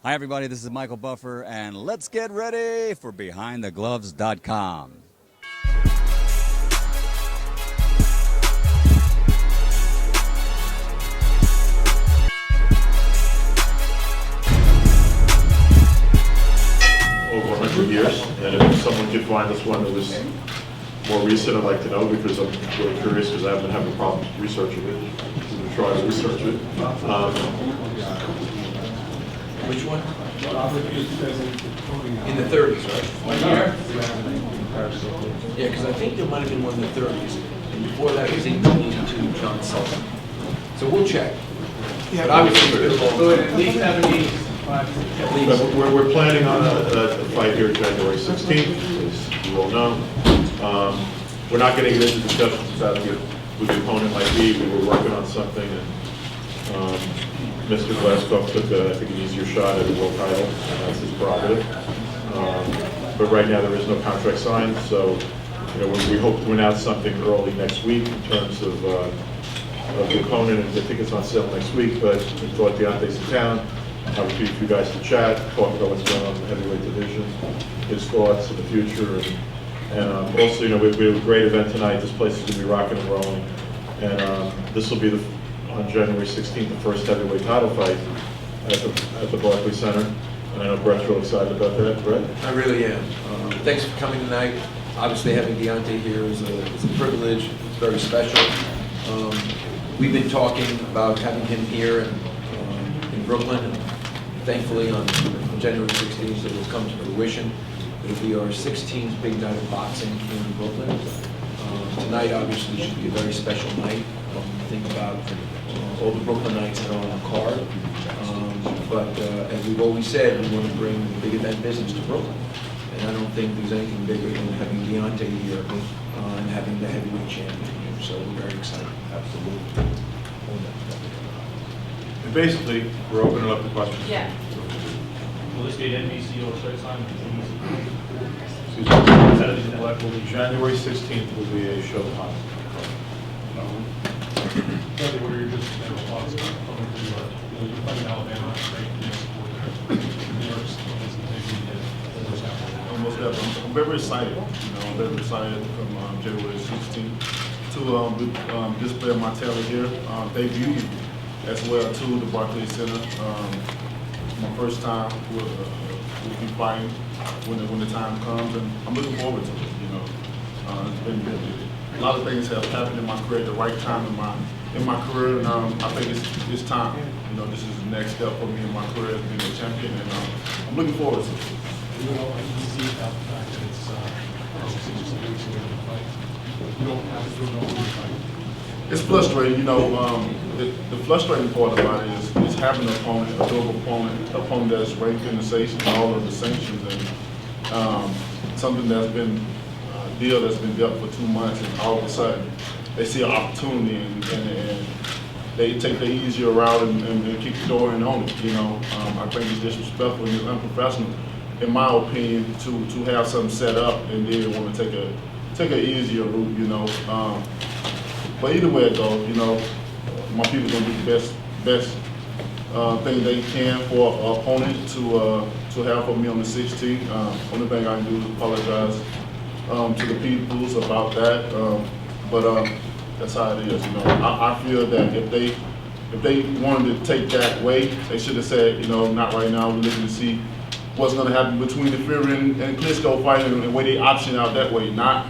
Hi, everybody. This is Michael Buffer, and let's get ready for BehindTheGloves.com. Over 100 years, and if someone could find us one that was more recent, I'd like to know, because I'm really curious, because I've been having problems researching it. I'm going to try to research it. Which one? In the 30s, right? 1 year? Yeah, because I think there might have been one in the 30s, and before that was 1882, John Sullivan. So we'll check. But obviously, it's been a long time. At least 70. At least. We're planning on a fight here January 16th, as you all know. We're not getting into discussions about who the opponent might be. We were working on something, and Mr. Glasgow took, I think, an easier shot at the world title, and that's his prerogative. But right now, there is no contract signed, so we hope to announce something early next week in terms of the opponent, and I think it's on sale next week. But we thought Deontay's in town. Obviously, for you guys to chat, talk about what's going on in the heavyweight division, his thoughts in the future, and also, we have a great event tonight. This place is going to be rocking and rolling, and this will be on January 16th, the first heavyweight title fight at the Barclays Center, and I know Brett's real excited about that. Brett? I really am. Thanks for coming tonight. Obviously, having Deontay here is a privilege. It's very special. We've been talking about having him here in Brooklyn, and thankfully on January 16th it will come to fruition. It'll be our 16th big night of boxing here in Brooklyn. Tonight obviously should be a very special night. Think about all the Brooklynites that are on the card. But as we've always said, we want to bring the big event business to Brooklyn. And I don't think there's anything bigger than having Deontay here and having the heavyweight champion here. So we're very excited. Absolutely. And basically, we're opening up the questions. Yeah. Will this be an NBC or Showtime? January 16th will be a Showtime. What are your just general thoughts on coming to you're playing Alabama, right? New York, Almost definitely. I'm very excited. I'm very excited from January 16th to display my talent here, debut as well to the Barclays Center. My first time we'll be fighting when the time comes, and I'm looking forward to it. It's been a lot of things have happened in my career at the right time in my career, and I think it's time. This is the next step for me in my career as being a champion, and I'm looking forward to it. You know, easy about the fact that it's obviously just a week away from the fight. You don't have to do it all the fight. It's frustrating, the frustrating part about it is having an opponent, a double opponent that's ranked in the sanctions, all of the sanctions, and something that's been a deal that's been dealt for 2 months, and all of a sudden they see an opportunity and they take the easier route and kick the door in on it. I think it's disrespectful and it's unprofessional, in my opinion, to have something set up and then want to take an easier route. But either way it goes, my people gonna do the best thing they can for an opponent to have for me on the 16th. Only thing I can do is apologize to the peoples about that. But that's how it is. I feel that if they wanted to take that way, they should have said, not right now. We're looking to see what's going to happen between the Fury and Klitschko fight, and weigh the option out that way. Not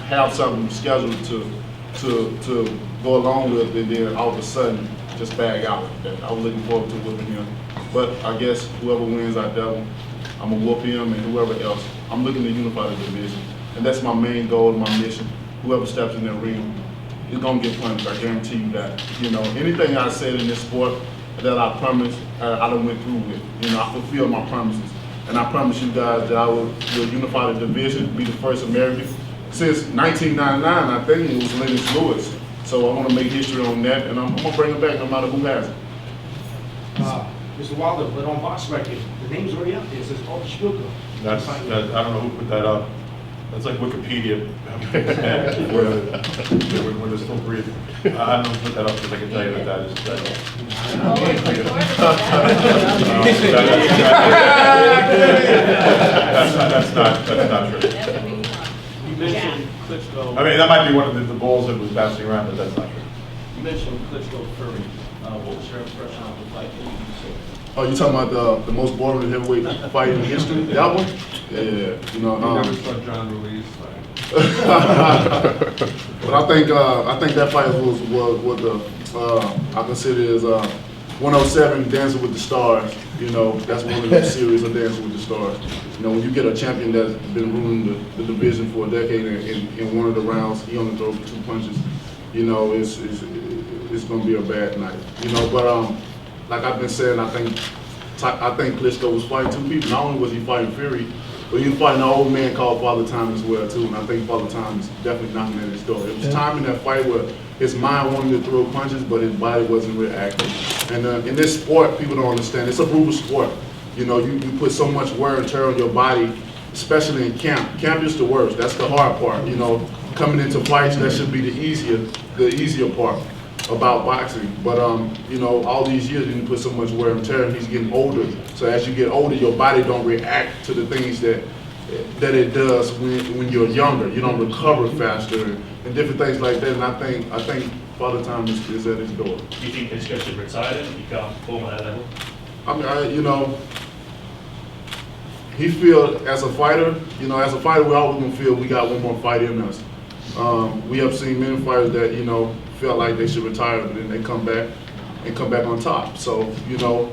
have something scheduled to go along with, and then all of a sudden just bag out. I was looking forward to whooping him, but I guess whoever wins out that one, I'm gonna whoop him, and whoever else. I'm looking to unify the division, and that's my main goal and my mission. Whoever steps in that ring is gonna get punished. I guarantee you that. Anything I said in this sport that I promised, I done went through with. I fulfilled my promises, and I promise you guys that I will unify the division, be the first American since 1999. I think it was Lennox Lewis. So I want to make history on that, and I'm gonna bring it back no matter who has it. Mr. Wilder, but on Box Record, the name's already out there. It says Arthur Spilka. I don't know who put that up. That's like Wikipedia. when they're still breathing. I'm going to put that up because I can tell you that is. That's not true. You mentioned Klitschko. I mean, that might be one of the balls that was bouncing around, but that's not true. You mentioned Klitschko Fury. What was your impression of the fight? What did you say? Oh, you talking about the most boring heavyweight fight in history? That one? Yeah, you know. You never saw John Ruiz. But I think that fight was what I consider as 107 Dancing with the Stars. You know, that's one of the series of Dancing with the Stars. You know, when you get a champion that's been ruling the division for a decade and in one of the rounds he only throws 2 punches, you know, it's going to be a bad night. You know, but like I've been saying, I think Klitschko was fighting 2 people. Not only was he fighting Fury, but he was fighting an old man called Father Time as well too. And I think Father Time is definitely knocking at his door. It was time in that fight where his mind wanted to throw punches, but his body wasn't reacting. And in this sport, people don't understand. It's a brutal sport. You know, you put so much wear and tear on your body, especially in camp. Camp is the worst. That's the hard part. You know, coming into fights, that should be the easier part about boxing. But you know, all these years you put so much wear and tear, and he's getting older. So as you get older, your body don't react to the things that it does when you're younger. You don't recover faster and different things like that. And I think Father Time is at his door. Do you think Klitschko should retire and become former at that level? I mean, you know, he feel as a fighter, we always gonna feel we got one more fight in us. We have seen many fighters that, you know, felt like they should retire, but then they come back on top. So, you know,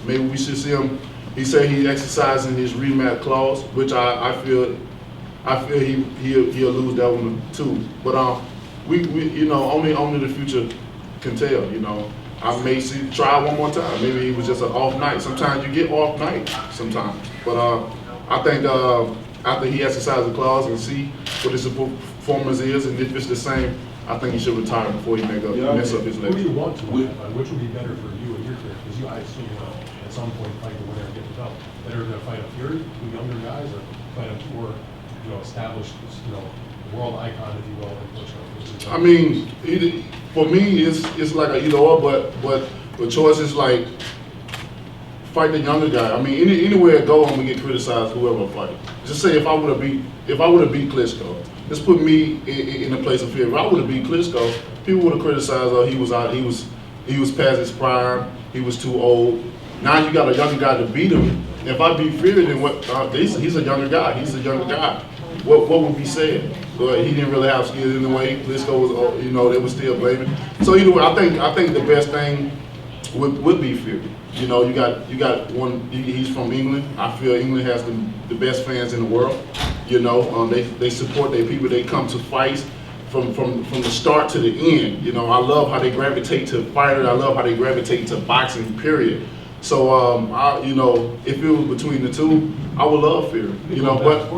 maybe we should see him. He said he's exercising his rematch clause, which I feel he'll lose that one too. But we you know, only the future can tell. You know, I may try one more time. Maybe it was just an off night. Sometimes you get off night sometimes. But I think after he exercises the clause and see what his performance is, and if it's the same, I think he should retire before he mess up his Who do legs. you want to win that fight? Which would be better for you and your career? Because I assume at some point fight the winner and get the belt. Better to fight a Fury, 2 younger guys, or fight a more, you know, established, you know, world icon, if you will, in Klitschko? I mean, for me, it's like a either or, but the choice is like fight the younger guy. I mean, anywhere I go, I'm gonna get criticized. Whoever I fight. Just say if I would have beat Klitschko, let's put me in the place of fear. If I would have beat Klitschko, people would have criticized. Oh, he was past his prime. He was too old. Now you got a younger guy to beat him. If I beat Fury, then what? He's a younger guy. He's a younger guy. What would be said? But he didn't really have skills in the way. Klitschko was, you know, they were still blaming. So either way, I think the best thing would be Fury. You know, you got one. He's from England. I feel England has the best fans in the world. You know, they support their people. They come to fights from the start to the end. You know, I love how they gravitate to fighting. I love how they gravitate to boxing. Period. So you know, if it was between the two, I would love Fury. You know, but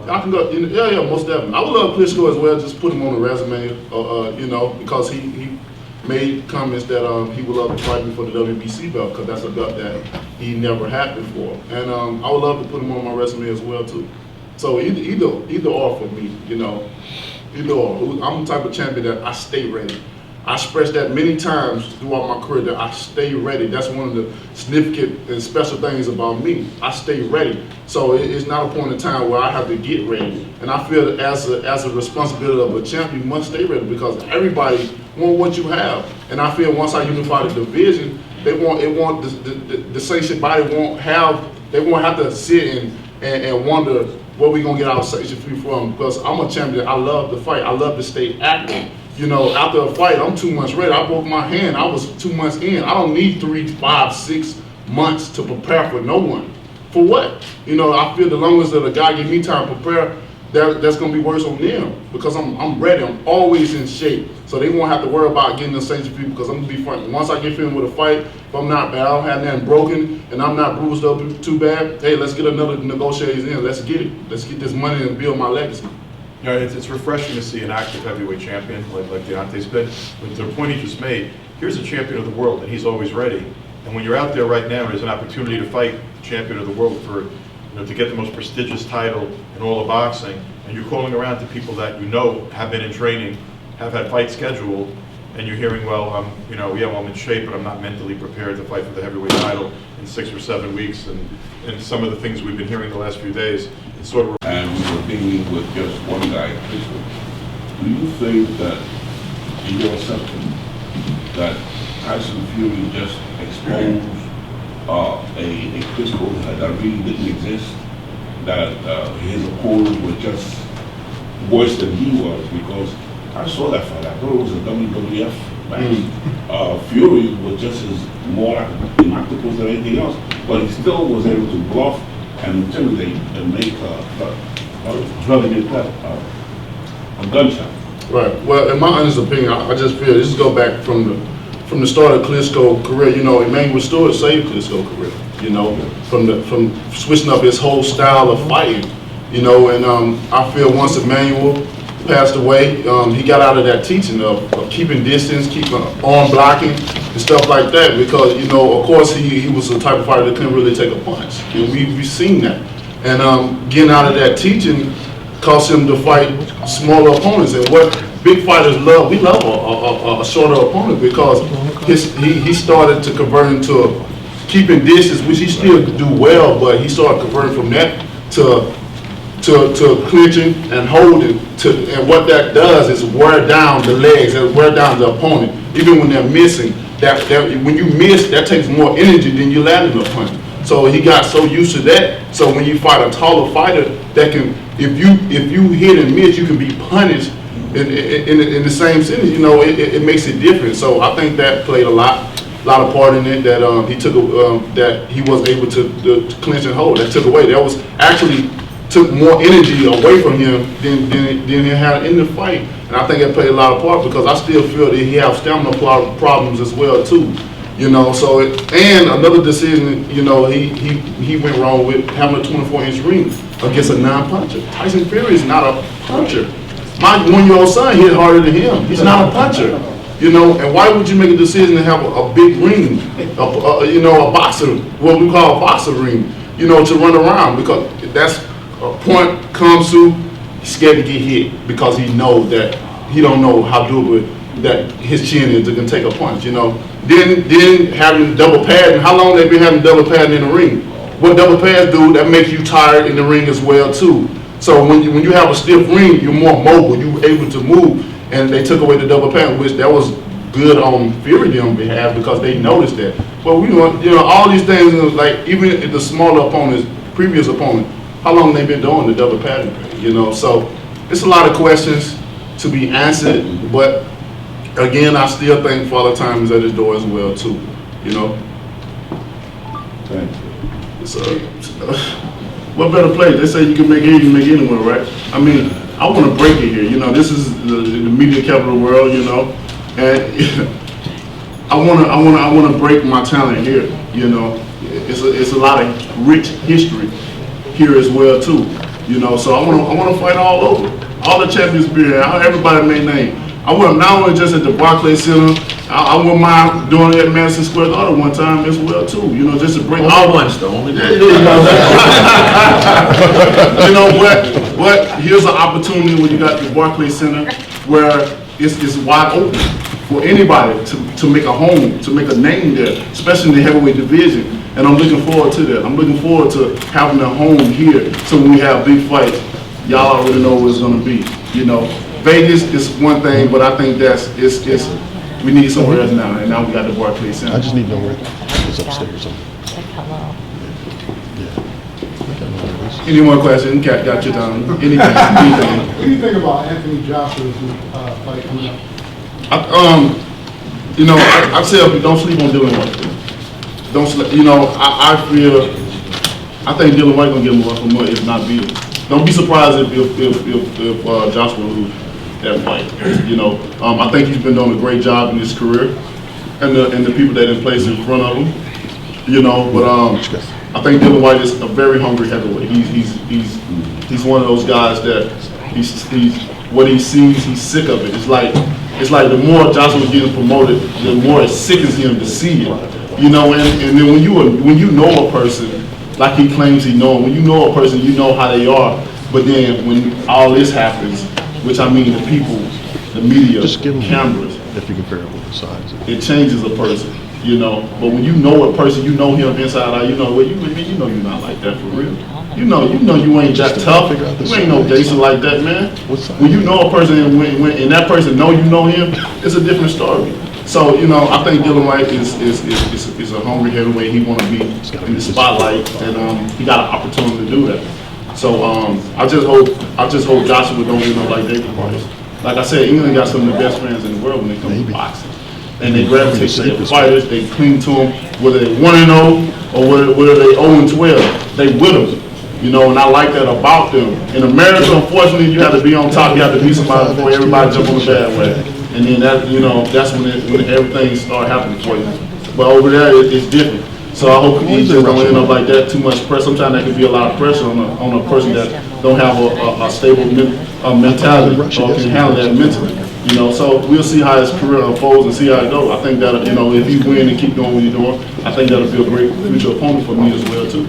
I can go. Yeah, most definitely. I would love Klitschko as well. Just put him on the resume. You know, because he made comments that he would love to fight me for the WBC belt, because that's a belt that he never had before. And I would love to put him on my resume as well too. So either or for me, you know, either or. I'm the type of champion that I stay ready. I expressed that many times throughout my career that I stay ready. That's one of the significant and special things about me. I stay ready. So it's not a point in time where I have to get ready. And I feel that as a responsibility of a champ, you must stay ready, because everybody want what you have. And I feel once I unify the division, the sanctioned body won't have to sit and wonder where we gonna get our sanction fee from, because I'm a champion. I love to fight. I love to stay active. You know, after a fight, I'm 2 months ready. I broke my hand. I was 2 months in. I don't need 3, 5, 6 months to prepare for no one. For what? You know, I feel the longest that a guy give me time to prepare, that's gonna be worse on them, because I'm ready. I'm always in shape. So they won't have to worry about getting the sanction fee, because I'm gonna be fighting. Once I get finished with a fight, if I'm not bad, I don't have nothing broken, and I'm not bruised up too bad, hey, let's get another negotiators in. Let's get it. Let's get this money and build my legacy. You know, it's refreshing to see an active heavyweight champion like Deontay's been. But the point he just made, here's a champion of the world, and he's always ready. And when you're out there right now, there's an opportunity to fight the champion of the world for, you know, to get the most prestigious title in all of boxing. and you're calling around to people that you know have been in training, have had fights scheduled, and you're hearing, well, I'm in shape, but I'm not mentally prepared to fight for the heavyweight title in 6 or 7 weeks, and some of the things we've been hearing the last few days, it's sort of... And we were dealing with just one guy, Klitschko. Do you think that, in your assessment, that Tyson Fury just exposed a Klitschko that really didn't exist, that his opponents were just worse than he was? Because I saw that fight. I thought it was a WWF match. Fury was just as more like an octopus than anything else, but he still was able to bluff and intimidate and make a gunshot. Right. Well, in my honest opinion, I just feel this go back from the start of Klitschko's career. You know, Emmanuel Stewart saved Klitschko's career. You know, from switching up his whole style of fighting. You know, and I feel once Emmanuel passed away, he got out of that teaching of keeping distance, keeping arm blocking and stuff like that, because, you know, of course he was the type of fighter that couldn't really take a punch. And we've seen that. And getting out of that teaching caused him to fight smaller opponents. And what big fighters love, we love a shorter opponent, because he started to convert into keeping distance, which he still do well, but he started converting from that to clinching and holding, and what that does is wear down the legs and wear down the opponent. Even when they're missing, that when you miss, that takes more energy than you landing a punch. So he got so used to that. So when you fight a taller fighter, that can, if you hit and miss, you can be punished in the same sentence. You know, it makes it different. So I think that played a lot of part in it, that he took that he was able to clinch and hold. That took away. That was actually took more energy away from him than he had in the fight. And I think that played a lot of part, because I still feel that he has stamina problems as well too. You know, so and another decision, you know, he went wrong with having a 24-inch ring against a non-puncher. Tyson Fury is not a puncher. My 1-year-old son hit harder than him. He's not a puncher. You know, and why would you make a decision to have a big ring, you know, a boxer, what we call a boxer ring, you know, to run around? Because that's a point comes to, he's scared to get hit, because he knows that he don't know how doable that his chin is to take a punch, you know. Then having double padding, how long they been having double padding in the ring? What double pads do, that makes you tired in the ring as well too. So when you have a stiff ring, you're more mobile, you're able to move, and they took away the double pad, which that was good on Fury on behalf, because they noticed that. But we know, you know, all these things, like even if the smaller opponents, previous opponent, how long they been doing the double padding, you know? So it's a lot of questions to be answered, but again, I still think Father Time is at his door as well too, you know? Thank you. So, what better place? They say you can make it, you can make it anywhere, right? I mean, I want to break it here. You know, this is the media capital of the world, you know, and I want to break my talent here. You know, it's a lot of rich history here as well too. You know, so I want to fight all over. All the champions be here. Everybody may name. I want not only just at the Barclays Center. I wouldn't mind doing it at Madison Square Garden one time as well too. You know, just to bring all once though, only once. You know what? Here's an opportunity when you got the Barclays Center where it's wide open for anybody to make a home, to make a name there, especially in the heavyweight division. And I'm looking forward to that. I'm looking forward to having a home here. So when we have big fights, y'all already know what it's going to be. You know, Vegas is one thing, but I think we need somewhere else now. And now we got the Barclays Center. I just need to know where it's upstairs. Hello. Any more questions? Got you down. Anything? What do you think about Anthony Joshua's fight coming up? You know, I tell people, don't sleep on Dylan White. Don't sleep. You know, I think Dylan White gonna get more from more, if not beat him. Don't be surprised if Joshua lose that fight. You know, I think he's been doing a great job in his career, and the people that in place in front of him. You know, but I think Dylan White is a very hungry heavyweight. He's one of those guys that he's what he sees, he's sick of it. It's like the more Joshua getting promoted, the more it sickens him to see it. You know, and then when you know a person like he claims he knows, when you know a person, you know how they are. But then when all this happens, which I mean the people, the media, cameras, if you compare it with the size. it changes a person, you know. But when you know a person, you know him inside out, you know, well, you know you're not like that for real. You know you ain't that tough. You ain't no gangster like that, man. When you know a person and that person know you know him, it's a different story. So, you know, I think Dylan White is a hungry heavyweight. He want to be in the spotlight, and he got an opportunity to do that. So I just hope Joshua don't end up like David Price. Like I said, England got some of the best fans in the world when it comes to boxing. And they gravitate to their fighters, they cling to them, whether they 1-0 or whether they 0-12, they with them. You know, and I like that about them. In America, unfortunately, you have to be on top, you have to be somebody before everybody jump on the bandwagon. And then that, you know, that's when everything start happening for you. But over there, it's different. So I hope he just don't end up like that, too much pressure. Sometimes that can be a lot of pressure on a person that don't have a stable mentality or can handle that mentally. You know, so we'll see how his career unfolds and see how it goes. I think that, you know, if you win and keep doing what you're doing, I think that'll be a great future opponent for me as well, too.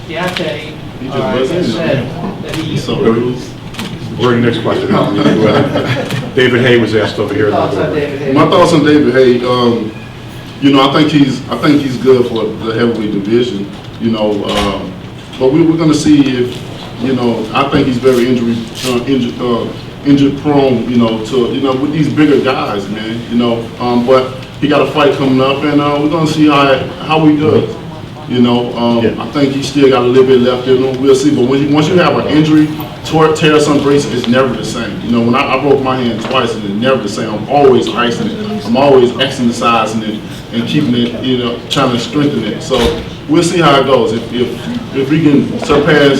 Deontay He just buzzed in. said that He's so early. We're in the next question. David Hay was asked over here. thoughts on David Hay. My thoughts on David Hay, you know, I think he's good for the heavyweight division. You know, but we're going to see if, you know, I think he's very injury prone. You know, with these bigger guys, man. You know, but he got a fight coming up, and we're going to see how he does. You know, I think he still got a little bit left in him. We'll see. But once you have an injury, tear some braces, it's never the same. You know, when I broke my hand twice, and it's never the same. I'm always icing it. I'm always exercising it and keeping it, you know, trying to strengthen it. So we'll see how it goes. If he can surpass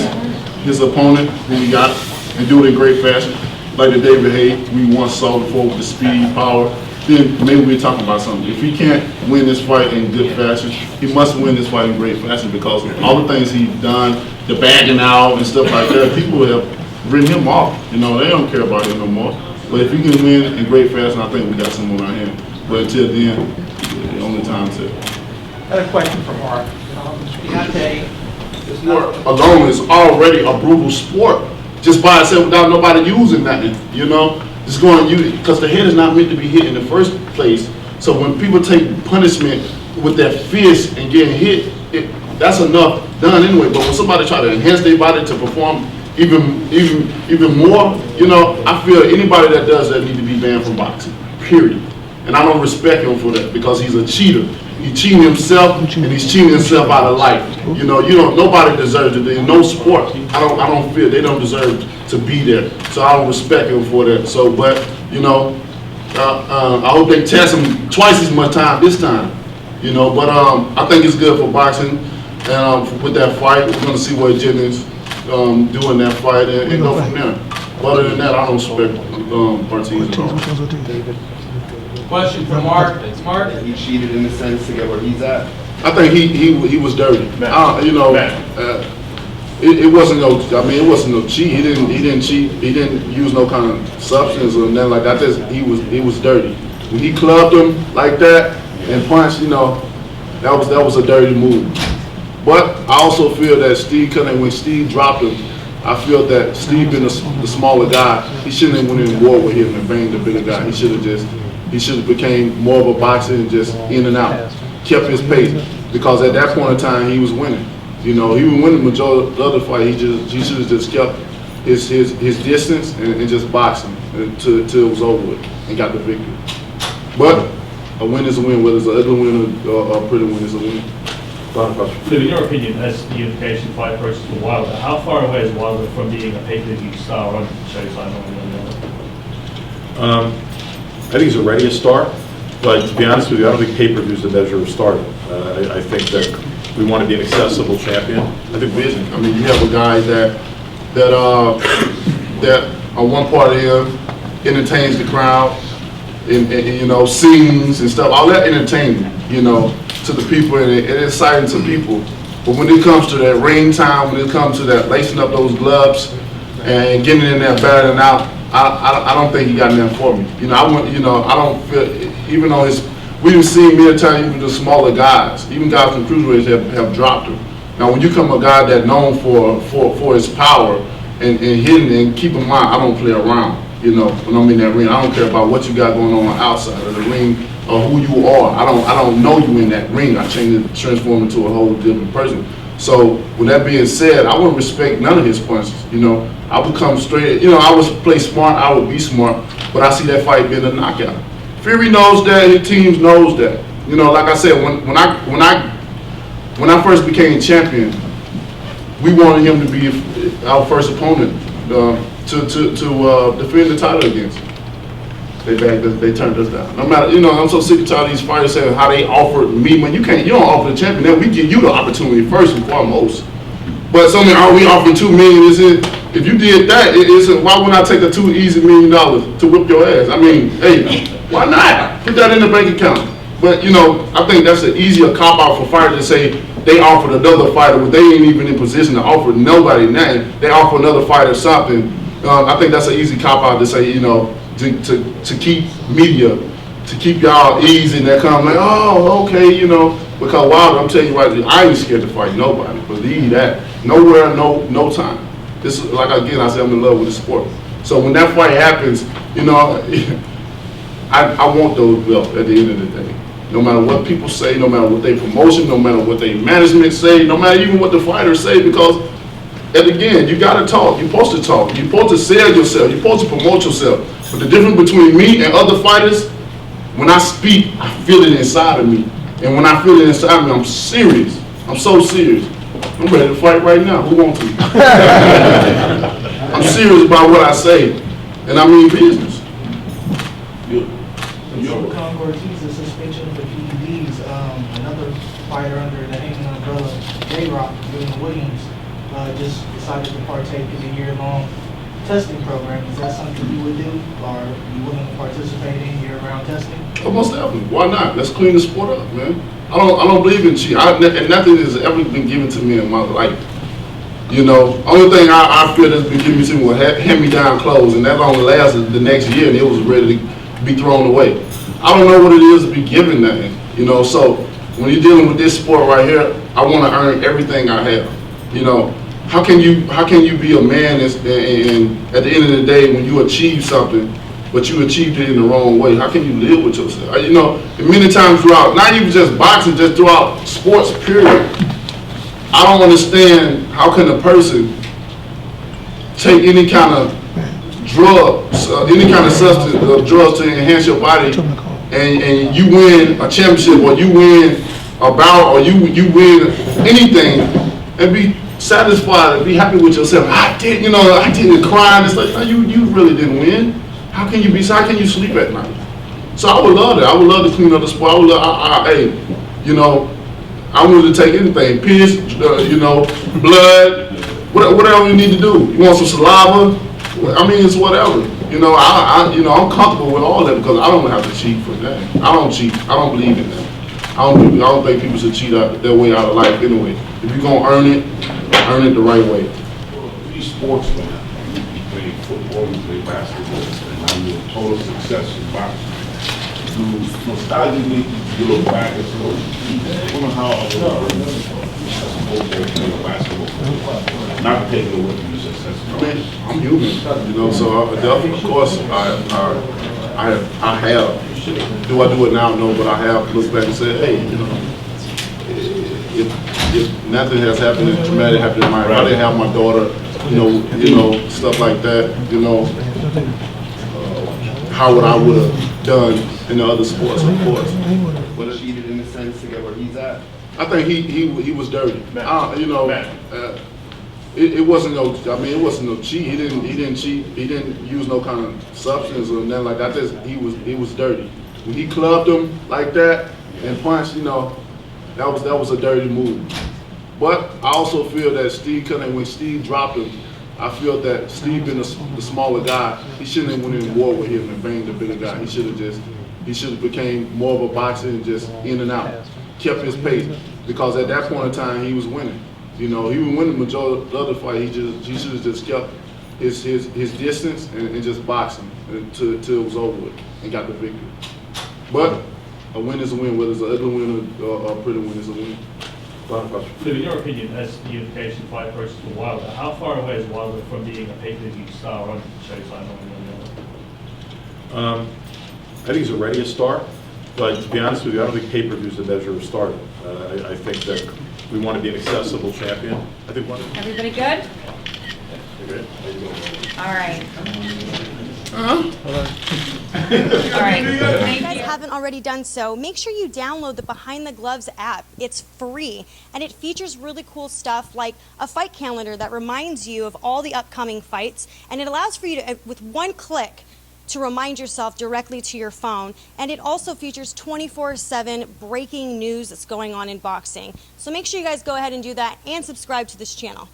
his opponent, who he got, and do it in great fashion, like the David Hay we once saw before with the speed, power, then maybe we're talking about something. If he can't win this fight in good fashion, he must win this fight in great fashion, because all the things he's done, the bagging out and stuff like that, people have written him off. You know, they don't care about him no more. But if he can win in great fashion, I think we got someone on our hand. But until then, the only time to. I had a question for Mark. Deontay is Sport not alone is already a brutal sport, just by itself, without nobody using nothing. You know, just going because the head is not meant to be hit in the first place. So when people take punishment with their fist and getting hit, that's enough done anyway. But when somebody try to enhance their body to perform even more, you know, I feel anybody that does that need to be banned from boxing. Period. And I don't respect him for that, because he's a cheater. He's cheating himself, and he's cheating himself out of life. You know, nobody deserves it. In no sport, I don't feel they don't deserve to be there. So I don't respect him for that. So, but you know, I hope they test him twice as much time this time. You know, but I think it's good for boxing, and with that fight, we're gonna see what Jennings do in that fight and go from there. But other than that, I don't respect Ortiz at all. question for Mark. Mark, He cheated in the sense to get where he's at. I think he was dirty. You know, it wasn't no. I mean, it wasn't no cheat. He didn't cheat. He didn't use no kind of substance or nothing like that. Just he was dirty. When he clubbed him like that and punched, you know, that was a dirty move. But I also feel that Steve Quillin, when Steve dropped him, I feel that Steve being the smaller guy, he shouldn't have went in war with him and banged the bigger guy. He should have became more of a boxer and just in and out, kept his pace, because at that point in time he was winning. You know, he was winning the majority of the other fight. He should have just kept his distance and just boxing until it was over with and got the victory. But a win is a win, whether it's an ugly win or a pretty win is a win. So in your opinion, as the unification fight approaches for Wilder, how far away is Wilder from being a pay-per-view star on Showtime or I think he's already a star, but to be honest with you, I don't think pay-per-view is the measure of stardom. I think that we want to be an accessible champion. I think vision. I mean, you have a guy that on one part of him entertains the crowd, and you know, sings and stuff. All that entertainment, you know, to the people and exciting to people. But when it comes to that ring time, when it comes to that lacing up those gloves and getting in there, battling out, I don't think he got nothing for me. You know, I don't feel, even though we've seen many times even the smaller guys, even guys from cruiserweights have dropped him. Now, when you come a guy that's known for his power and hitting, and keep in mind, I don't play around. You know, when I'm in that ring, I don't care about what you got going on outside of the ring or who you are. I don't know you in that ring. I transform into a whole different person. So with that being said, I wouldn't respect none of his punches. You know, I would come straight. You know, I would play smart. I would be smart. But I see that fight being a knockout. Fury knows that. His team knows that. You know, like I said, when I first became champion, we wanted him to be our first opponent to defend the title against. They turned us down. No matter, you know, I'm so sick and tired of these fighters saying how they offered me. Man, you don't offer the champion. Then we give you the opportunity first and foremost. But something, we offering $2 million? Is it? If you did that, why wouldn't I take the $2 easy $1 million to whip your ass? I mean, hey, why not? Put that in the bank account. But you know, I think that's an easier cop out for fighters to say they offered another fighter when they ain't even in position to offer nobody nothing. They offer another fighter something. I think that's an easy cop out to say, you know, to keep media, to keep y'all easy, and they come like, oh, okay, you know, because Wilder, I'm telling you right, I ain't scared to fight nobody. Believe that. Nowhere, no time. This is like again, I said, I'm in love with the sport. So when that fight happens, you know, I want those belts at the end of the day. No matter what people say, no matter what they promotion, no matter what they management say, no matter even what the fighters say, because and again, you gotta talk. You're supposed to talk. You're supposed to sell yourself. You're supposed to promote yourself. But the difference between me and other fighters, when I speak, I feel it inside of me. And when I feel it inside of me, I'm serious. I'm so serious. I'm ready to fight right now. Who wants to? I'm serious about what I say, and I mean business. So Concord-Keys, the suspension for PEDs, another fighter under the Hangman umbrella, J-Rock, William Williams, just decided to partake in a year-long testing program. Is that something you would do, or are you willing to participate in year-round testing? Oh, most definitely. Why not? Let's clean the sport up, man. I don't believe in cheating, and nothing has ever been given to me in my life. You know, only thing I feel that's been given to me was hand-me-down clothes, and that only lasted the next year, and it was ready to be thrown away. I don't know what it is to be given that, you know. So when you're dealing with this sport right here, I want to earn everything I have. You know, how can you be a man and at the end of the day when you achieve something, but you achieved it in the wrong way? How can you live with yourself? You know, many times throughout, not even just boxing, just throughout sports, period. I don't understand how can a person take any kind of drugs, any kind of substance of drugs to enhance your body, and you win a championship, or you win a bout, or you win anything, and be satisfied and be happy with yourself. I didn't cry. And it's like, no, you really didn't win. How can you sleep at night? So I would love that. I would love to clean up the sport. I would love, hey, you know, I wanted to take anything, piss, you know, blood, whatever you need to do. You want some saliva? I mean, it's whatever. You know, I'm comfortable with all that because I don't have to cheat for that. I don't cheat. I don't believe in that. I don't think people should cheat their way out of life anyway. If you're gonna earn it the right way. These sportsmen, you play football, you play basketball, and now you're a total success in boxing. Nostalgically, you look back and say, I wonder how I was a football basketball. Not taking away from the success. I mean, I'm human, you know. So of course, I have. Do I do it now? No, but I have looked back and said, hey, you know, if nothing has happened, traumatic happened in my life, I didn't have my daughter, you know, stuff like that, you know, how would I would have done in the other sports, of course. But cheated in the sense to get where he's at. I think he was dirty. You know, it wasn't no. I mean, it wasn't no cheat. He didn't cheat. He didn't use no kind of substance or nothing like that. Just he was dirty. When he clubbed him like that and punched, you know, that was a dirty move. But I also feel that Steve Quillin, when Steve dropped him, I feel that Steve being the smaller guy, he shouldn't have went in war with him and banged the bigger guy. He should have became more of a boxer and just in and out, kept his pace. Because at that point in time, he was winning. You know, he was winning the majority of the other fight. He should have just kept his distance and just boxing until it was over with and got the victory. But a win is a win, whether it's an ugly win or a pretty win is a win. Final question. So in your opinion, as the unification fight process for Wilder, how far away is Wilder from being a pay-per-view star on Showtime or the other? I think he's already a star, but to be honest with you, I don't think pay-per-view is the measure of stardom. I think that we want to be an accessible champion. I think one. Everybody good? All right. All right. If you guys haven't already done so, make sure you download the Behind the Gloves app. It's free, and it features really cool stuff like a fight calendar that reminds you of all the upcoming fights, and it allows for you to, with one click, to remind yourself directly to your phone. And it also features 24/7 breaking news that's going on in boxing. So make sure you guys go ahead and do that and subscribe to this channel.